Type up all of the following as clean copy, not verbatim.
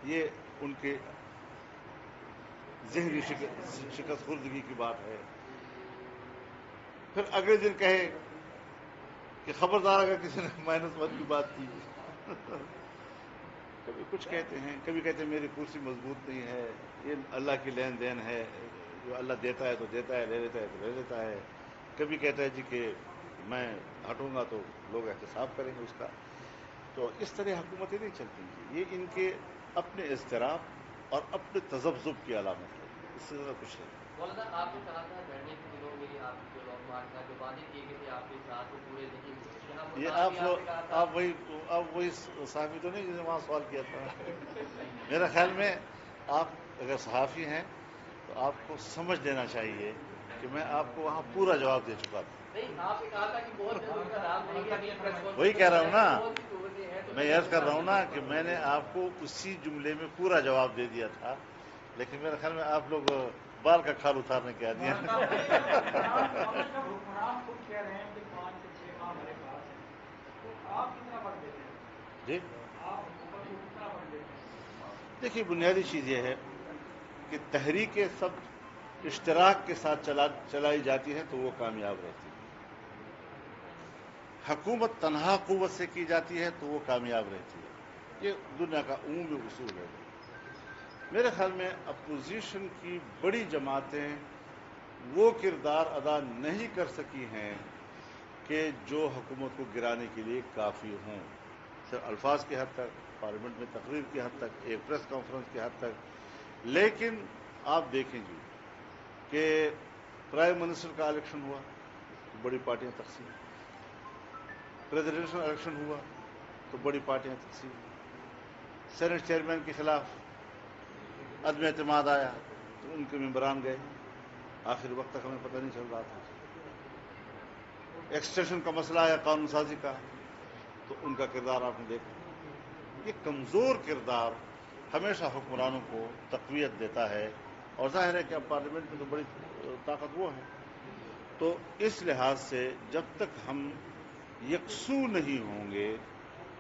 یہ ان کے ذہنی شکست خوردگی کی بات ہے. پھر اگلے دن کہے کہ خبردار اگر کسی نے -1 کی بات کی. کبھی کچھ کہتے ہیں، کبھی کہتے ہیں میری کرسی مضبوط نہیں ہے، یہ اللہ کی لین دین ہے، جو اللہ دیتا ہے تو دیتا ہے، لے لیتا ہے تو لے لیتا ہے. کبھی کہتا ہے جی کہ میں ہٹوں گا تو لوگ احتساب کریں گے اس کا. تو اس طرح حکومتیں نہیں چلتی ہیں. یہ ان کے اپنے اضطراب اور اپنے تذبذب کی علامت ہے، اس سے زیادہ کچھ نہیں. مولانا آپ نے کہا تھا دھرنے کے دنوں میں آپ کی جو لانگ مارچ کا جو وعدے کیے گئے تھے آپ کے ساتھ وہ پورے نہیں ہوئے. یہاں یہ ملتان بھی آپ نے کہا تھا. آپ وہی صحافی تو نہیں جس نے وہاں سوال کیا تھا. میرا خیال میں آپ اگر صحافی ہیں تو آپ کو سمجھ لینا چاہیے کہ میں آپ کو وہاں پورا جواب دے چکا تھا. نہیں، آپ نے کہا تھا کہ بہت جلد ان کا نام دیں گے. ابھی پریس کانفرنس وہی کہہ رہا ہوں نا، بہت سی صورتیں ہیں تو میں عرض کر رہا ہوں نا کہ میں نے آپ کو اسی جملے میں پورا جواب دے دیا تھا، لیکن میرے خیال میں آپ لوگ بال کا کھال اتارنے کے آدمی ہیں. جب حکمران خود کہہ رہے ہیں کہ 5 سے 6 ماہ ہمارے پاس ہیں تو آپ کتنا وقت دیتے ہیں؟ جی آپ حکومت کو کتنا وقت دیتے ہیں؟ دیکھیے، بنیادی چیز یہ ہے کہ تحریکیں سب اشتراک کے ساتھ چلائی جاتی ہیں تو وہ کامیاب رہتی ہے. حکومت تنہا قوت سے کی جاتی ہے تو وہ کامیاب رہتی ہے. یہ دنیا کا عمومی اصول ہے. میرے خیال میں اپوزیشن کی بڑی جماعتیں وہ کردار ادا نہیں کر سکی ہیں کہ جو حکومت کو گرانے کے لیے کافی ہوں. صرف الفاظ کی حد تک، پارلیمنٹ میں تقریر کی حد تک، ایک پریس کانفرنس کی حد تک. لیکن آپ دیکھیں جی کہ پرائم منسٹر کا الیکشن ہوا تو بڑی پارٹیاں تقسیم، پریزیڈنشل الیکشن ہوا تو بڑی پارٹیاں تقسیم، سینٹ چیئرمین کے خلاف عدم اعتماد آیا تو ان کے ممبران گئے. آخر وقت تک ہمیں پتہ نہیں چل رہا تھا. ایکسٹینشن کا مسئلہ آیا قانون سازی کا تو ان کا کردار آپ نے دیکھا. یہ کمزور کردار ہمیشہ حکمرانوں کو تقویت دیتا ہے، اور ظاہر ہے کہ اب پارلیمنٹ میں تو بڑی طاقت وہ ہے. تو اس لحاظ سے جب تک ہم یکسو نہیں ہوں گے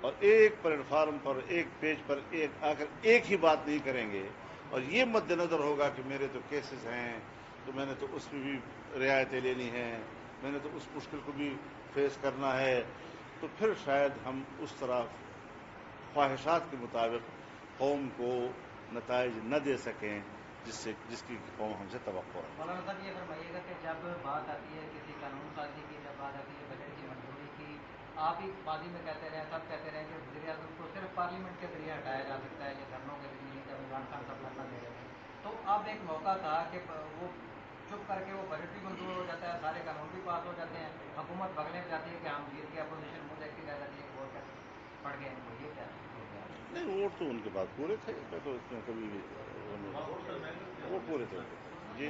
اور ایک پلیٹ فارم پر، ایک پیج پر آ کر ایک ہی بات نہیں کریں گے، اور یہ مد نظر ہوگا کہ میرے تو کیسز ہیں تو میں نے تو اس میں بھی رعایتیں لینی ہیں، میں نے تو اس مشکل کو بھی فیس کرنا ہے، تو پھر شاید ہم اس طرح خواہشات کے مطابق قوم کو نتائج نہ دے سکیں جس کی قوم ہم سے توقع ہے. مولانا صاحب یہ فرمائیے گا کہ جب بات آتی ہے کسی قانون سازی کی، جب بات آتی ہے بجٹ کی منظوری کی، آپ ہی ماضی میں کہتے رہے، سب کہتے رہے کہ وزیر اعظم کو صرف پارلیمنٹ کے ذریعے ہٹایا جا سکتا ہے، یہ دھرنوں کے ذریعے، جب عمران خان صاحب دھرنا دے رہے تھے تو اب ایک موقع تھا کہ وہ چپ کر کے وہ بجٹ بھی منظور ہو جاتا ہے، سارے قانون بھی پاس ہو جاتے ہیں، حکومت بگنے پہ جاتی ہے کہ ہم جیت گئے، اپوزیشن منہ دیکھتی رہ جاتی ہے کہ ووٹ کیسے پڑ گئے ان کو. یہ کیا ہو گیا؟ نہیں، ووٹ تو ان کے پاس پورے تھے، تو اس میں کبھی وہ پورے تھے. جی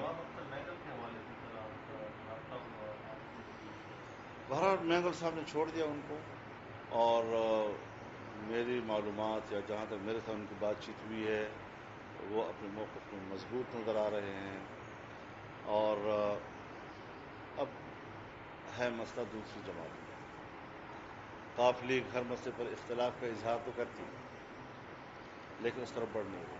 بہرحال مینگل صاحب نے چھوڑ دیا ان کو، اور میری معلومات یا جہاں تک میرے ساتھ ان کی بات چیت ہوئی ہے وہ اپنے موقف میں مضبوط نظر آ رہے ہیں. اور اب ہے مسئلہ دوسری جماعت کا. قاف لیگ ہر مسئلے پر اختلاف کا اظہار تو کرتی ہے لیکن اس طرف بڑھ نہیں رہی.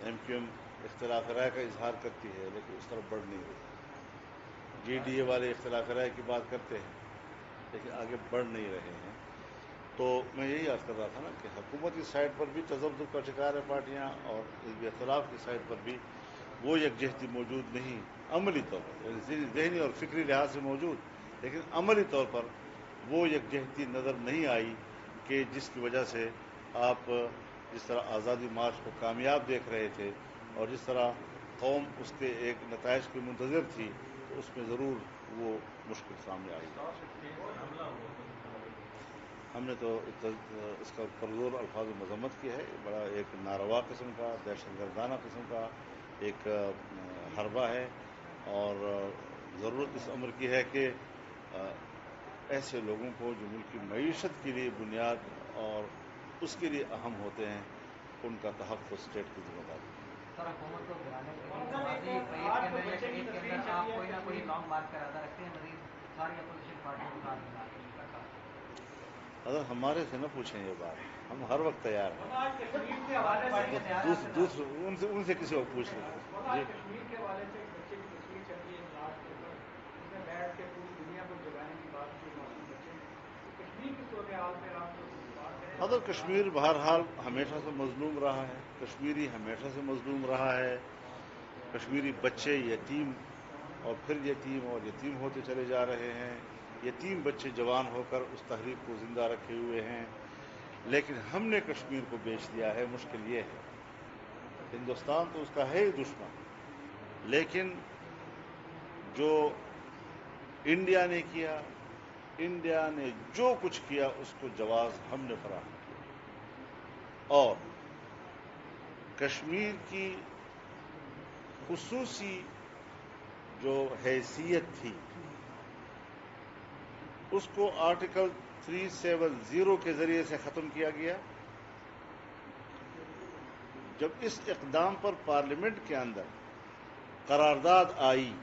ایم کیو ایم اختلاف رائے کا اظہار کرتی ہے لیکن اس طرف بڑھ نہیں رہی. جی ڈی اے والے اختلاف رائے کی بات کرتے ہیں لیکن آگے بڑھ نہیں رہے ہیں. تو میں یہی عرض کر رہا تھا نا کہ حکومت کی سائڈ پر بھی تذبذب کا شکار ہے پارٹیاں، اور حزب اختلاف کی سائڈ پر بھی وہ یکجہتی موجود نہیں عملی طور پر، یعنی ذہنی اور فکری لحاظ سے موجود، لیکن عملی طور پر وہ یکجہتی نظر نہیں آئی کہ جس کی وجہ سے آپ جس طرح آزادی مارچ کو کامیاب دیکھ رہے تھے اور جس طرح قوم اس کے ایک نتائج کی منتظر تھی، تو اس میں ضرور وہ مشکل سامنے آئی. ہم نے تو اس کا پرزور الفاظ و مذمت کی ہے. بڑا ایک ناروا قسم کا، دہشت گردانہ قسم کا ایک حربہ ہے، اور ضرورت اس امر کی ہے کہ ایسے لوگوں کو جو ملک کی معیشت کے لیے بنیاد اور اس کے لیے اہم ہوتے ہیں، ان کا تحفظ اسٹیٹ کی ذمہ داری ہے. سر حکومت کو گرانے کے لیے ماضی ایک کے اندر یا ایک کے اندر آپ کوئی نہ کوئی لانگ مارچ کا ارادہ رکھتے ہیں، مزید ساری اپوزیشن پارٹیوں کو ساتھ ملا کے مل کر ساتھ؟ अगर हमारे से न पूछें ये बात, हम हर वक्त तैयार हैं। आज कश्मीर के हवाले से उनसे किसी को पूछ लें जी। कश्मीर के हवाले से एक बच्चे की तस्वीर चल रही है क्लास के ऊपर, उसमें बैठ के पूरी दुनिया को जगाने की बात की मासूम बच्चे ने। कश्मीर की सूरत हाल पे आप बात करें। मतलब कश्मीर बहरहाल हमेशा से मजलूम रहा है, कश्मीरी हमेशा से मजलूम रहा है। कश्मीरी बच्चे यतीम और फिर यतीम होते चले जा रहे हैं। यतीम बच्चे जवान होकर उस तहरीक को जिंदा रखे हुए हैं। लेकिन हमने कश्मीर को बेच दिया है। मुश्किल ये है, हिंदुस्तान तो उसका है ही दुश्मन, लेकिन जो इंडिया ने किया, इंडिया ने जो कुछ किया उसको जवाब हमने फराहम किया। और कश्मीर की खुसूसी जो हैसियत थी उसको आर्टिकल 370 के जरिए से खत्म किया गया। जब इस इक़दाम पर पार्लियामेंट के अंदर करारदाद आई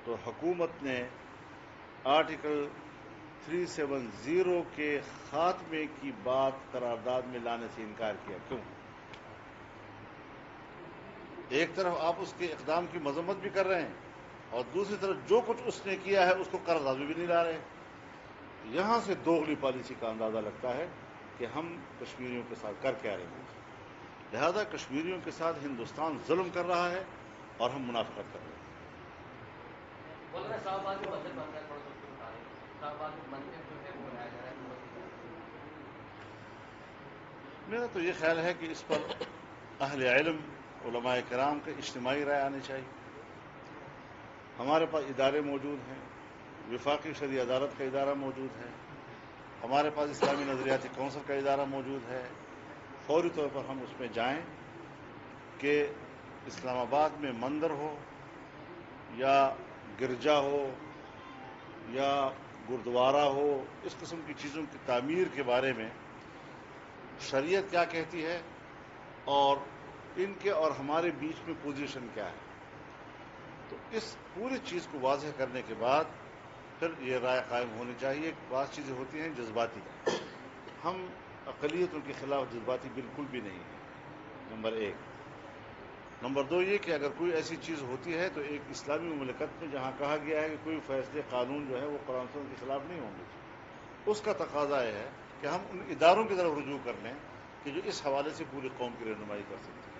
तो हुकूमत ने आर्टिकल 370 के खात्मे की बात करारदाद में लाने से इनकार किया। क्यों? एक तरफ आप उसके इक़दाम की मजम्मत भी कर रहे हैं और दूसरी तरफ जो कुछ उसने किया है उसको करारदाद में भी नहीं ला रहे। यहां से दोगली पॉलिसी का अंदाजा लगता है कि हम कश्मीरियों के साथ कर क्या रहे हैं। लिहाजा कश्मीरियों के साथ हिंदुस्तान जुल्म कर रहा है और हम मुनाफिकत कर रहे हैं। बोल रहे शाहबाद में मंदिर बन रहा है, थोड़ा उसको बता रहे हैं। शाहबाद में मंदिर जो है वो बनाया जा रहा है। मेरा तो ये ख्याल है कि इस पर अहले इल्म उलमाए किराम के इज्तिमाई राय आनी चाहिए। हमारे पास इदारे मौजूद हैं, वफाकी शरई अदालत का इदारा मौजूद है, हमारे पास इस्लामी नजरियाती कौंसिल का इदारा मौजूद है। फौरी तौर पर हम उसमें जाएं कि इस्लामाबाद में मंदिर हो या गिरजा हो या गुरुद्वारा हो, इस किस्म की चीज़ों की तामीर के बारे में शरीयत क्या कहती है और इनके और हमारे बीच में पोजीशन क्या है। तो इस पूरी चीज़ को वाज़ेह करने के बाद फिर ये राय कायम होनी चाहिए। बात चीज़ें होती हैं जज्बाती, हम अक़लियतों के खिलाफ जज्बाती बिल्कुल भी नहीं है, नंबर एक। नंबर दो ये कि अगर कोई ऐसी चीज़ होती है तो एक इस्लामी मुमलकत में जहाँ कहा गया है कि कोई फैसले कानून जो है वो कुरान सुन्नत के खिलाफ नहीं होंगे, उसका तकाजा है कि हम उन इदारों की तरफ रुजू कर लें कि जो इस हवाले से पूरी कौम की रहनुमाई कर सकते हैं।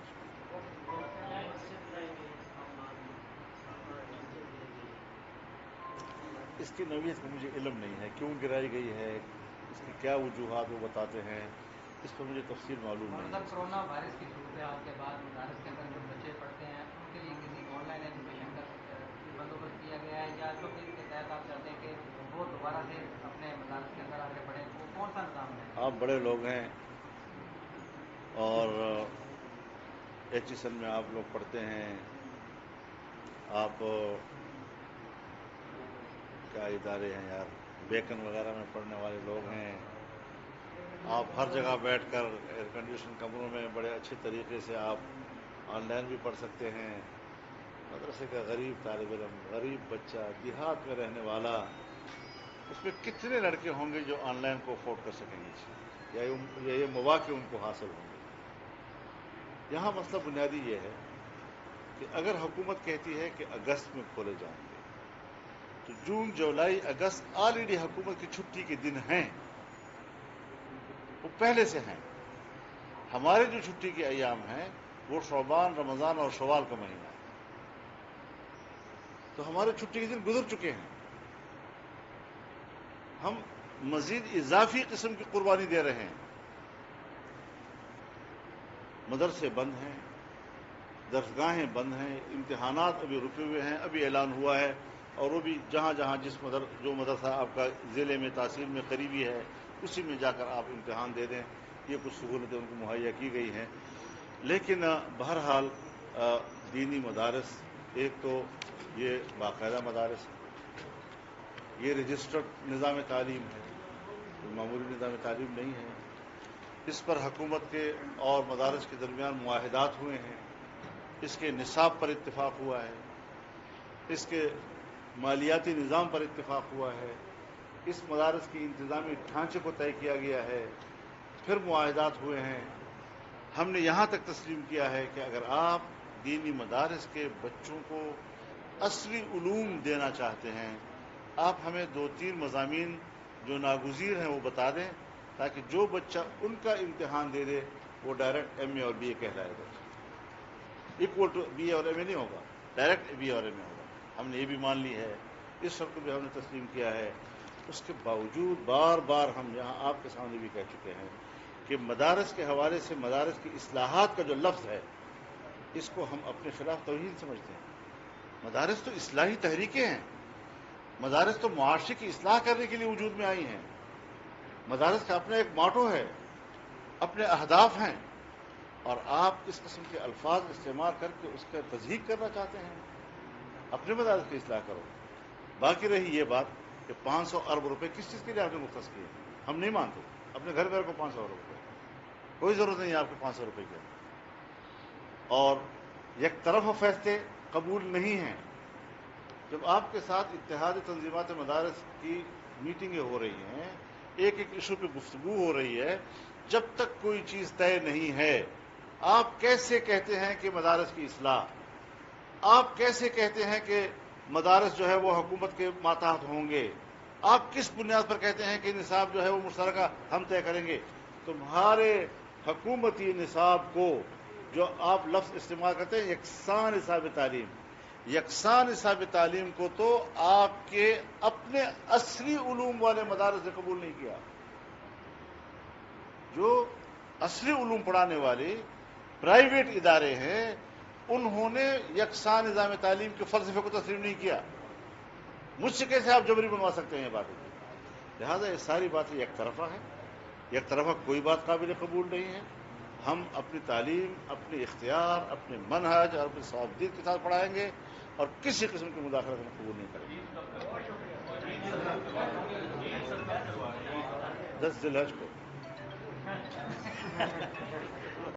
इसकी नौयत का मुझे इल्म नहीं है, क्यों गिराई गई है, इसकी क्या वजूहात वो बताते हैं, इस पर मुझे तफसील मालूम नहीं है। मतलब कोरोना वायरस की सूरत हाल के बाद मदारस के अंदर जो बच्चे पढ़ते हैं उनके लिए किसी ऑनलाइन एजुकेशन का बंदोबस्त किया गया है, या तो इसके तहत आप चाहते हैं कि वो दोबारा से अपने मदारस के अंदर आगे बढ़े, वो कौन सा निज़ाम है? आप बड़े लोग हैं और HSN में आप लोग पढ़ते हैं, आप क्या इदारे हैं यार, बेकन वगैरह में पढ़ने वाले लोग हैं। आप हर जगह बैठकर एयर कंडीशन कमरों में बड़े अच्छे तरीके से आप ऑनलाइन भी पढ़ सकते हैं। मदरसे का गरीब तालिब इल्म, गरीब बच्चा, देहात में रहने वाला, उसमें कितने लड़के होंगे जो ऑनलाइन को अफोर्ड कर सकेंगे या ये मौके उनको हासिल होंगे। यहाँ मसला बुनियादी ये है कि अगर हुकूमत कहती है कि अगस्त में खोले जाएंगे तो जून, जुलाई, अगस्त ऑलरेडी हुकूमत की छुट्टी के दिन हैं, वो पहले से हैं। हमारे जो छुट्टी के अयाम हैं वो शौबान, रमज़ान और शवाल का महीना है, तो हमारे छुट्टी के दिन गुजर चुके हैं। हम मजीद इजाफी किस्म की कुर्बानी दे रहे हैं। मदरसे बंद हैं, दरसगाहें बंद हैं, इम्तिहानात अभी रुके हुए हैं, अभी ऐलान हुआ है और वो भी जहाँ जहाँ जो मदरसा आपका ज़िले में तहसील में करीबी है उसी में जाकर आप इम्तिहान दे दें। ये कुछ सहूलतें उनको मुहैया की गई हैं। लेकिन बहरहाल दीनी मदारस, एक तो ये बाकायदा मदारस है, ये रजिस्टर्ड निज़ाम तालीम है, मामूली निज़ाम तालीम नहीं है। इस पर हुकूमत के और मदारस के दरमियान मुआहिदात हुए हैं, इसके निसाब पर इत्तिफाक हुआ है, इसके मालियाती निज़ाम पर इत्तिफाक हुआ है, इस मदारस की इंतजामी ढांचे को तय किया गया है, फिर मुआहदात हुए हैं। हमने यहाँ तक तस्लीम किया है कि अगर आप दीनी मदारस के बच्चों को असली उलूम देना चाहते हैं, आप हमें 2-3 मज़ामीन जो नागुज़ीर हैं वो बता दें, ताकि जो बच्चा उनका इम्तिहान दे दे वो डायरेक्ट MA और BA कहलाएगा। इक्वल टू BA और MA नहीं होगा, डायरेक्ट BA और MA होगा। हमने ये भी मान ली है, इस शर्त को भी हमने तस्लीम किया है। उसके बावजूद बार बार हम यहाँ आपके सामने भी कह चुके हैं कि मदारस के हवाले से मदारस की इस्लाहात का जो लफ्ज़ है, इसको हम अपने खिलाफ तौहीन समझते हैं। मदारस तो इस्लाही तहरीकें हैं, मदारस तो मुआशरे की इस्लाह करने के लिए वजूद में आई हैं। मदारस का अपना एक मोटो है, अपने अहदाफ हैं, और आप इस किस्म के अल्फाज इस्तेमाल करके उसका तज़हीक करना चाहते हैं। अपने मदारस की इस्लाह करो। बाकी रही ये बात कि 500 अरब रुपए किस चीज़ के लिए आपने मुख्तस किए, हम नहीं मानते। अपने घर को 500 अरब रुपए, कोई ज़रूरत नहीं है आपको 500 रुपए की। और एक तरफ फैसले कबूल नहीं हैं। जब आपके साथ इत्तेहादी तंजीमात मदारस की मीटिंगें हो रही हैं, एक एक इशू पे गुफ्तगू हो रही है, जब तक कोई चीज़ तय नहीं है, आप कैसे कहते हैं कि मदारस की इस्लाह, आप कैसे कहते हैं कि मदारस जो है वो हुकूमत के मातहत होंगे, आप किस बुनियाद पर कहते हैं कि निसाब जो है वो मुश्तरका हम तय करेंगे? तुम्हारे हुकूमती निसाब को जो आप लफ्ज़ इस्तेमाल करते हैं यकसान निसाब तालीम, यकसान निसाब तालीम को तो आपके अपने असली उलूम वाले मदारस ने कबूल नहीं किया। जो असली उलूम पढ़ाने वाले प्राइवेट इदारे हैं, उन्होंने यकसान निज़ाम तालीम के फ़लसफ़े को तस्लीम नहीं किया। मुझसे कैसे आप जबरी बनवा सकते हैं ये बातें? लिहाजा ये सारी बातें एक तरफा है, एक तरफा कोई बात काबिल कबूल नहीं है। हम अपनी तालीम, अपने इख्तियार, अपने मनहज और अपने सवाबदीद के साथ पढ़ाएंगे और किसी किस्म की मुदाखलत हम कबूल नहीं करेंगे। 10 ज़िलहज को